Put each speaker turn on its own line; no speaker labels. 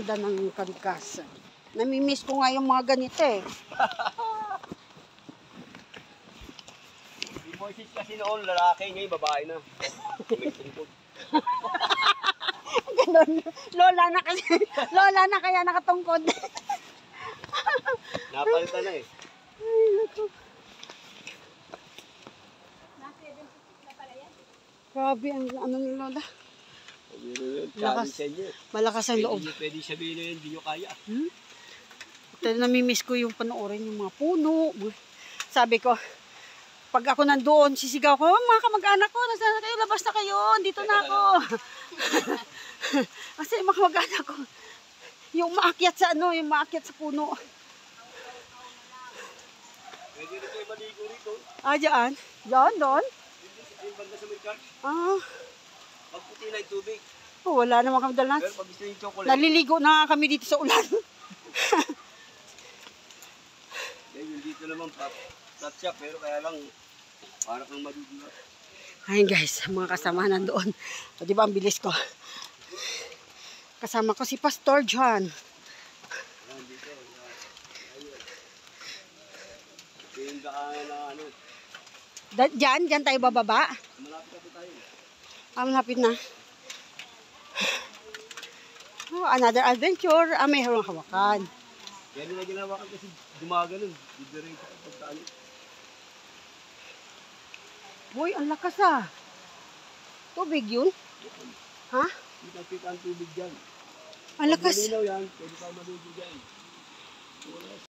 isda ng kalikasan. Namimiss ko nga yung mga ganito eh.
Yung voices kasi noon, lalaki, ngayon babae na. May tungkol.
Ganun. Lola na kaya nakatungkod.
Napalitan na eh.
Ay, naku. Grabe ang ano ni Lola. Malakas ang loob.
Pwede sabihin na yun, hindi nyo kaya.
Namimiss ko yung panoorin yung mga puno. Sabi ko, pag ako nandoon, sisigaw ko, mga kamag-anak ko, nasaan na kayo, labas na kayo, dito na ako. Kasi mga kamag-anak ko, yung maakyat sa ano, yung maakyat sa puno.
Pwede rin kayo maligo rito.
Ah, dyan? Dyan, doon?
Yung banda sa may church.
Ah.
Magputi na yung tubig.
Oh, wala naman kami dalas.
Pero pag gusto yung chocolate.
Naliligo na kami dito sa ulan.
Yung dito naman flat shop, pero kaya lang para kang madudulas.
Ayun guys, mga kasama nandoon. O, di ba ang bilis ko? Kasama ko si Pastor John.
Ayan, dito. Yung daan na ano.
Dyan tayo bababa.
Malapit na po tayo.
Malapit na. Oh, another adventure. May harong hawakan.
Kaya nila ginawa kasi gumaganon. Didiretso ka pagtaan.
Boy, ang lakas ah. Tubig yun? Ha?
Kita ang tubig dyan.
Ang lakas.
Pag malinaw yan, pwede tayo maligo dyan.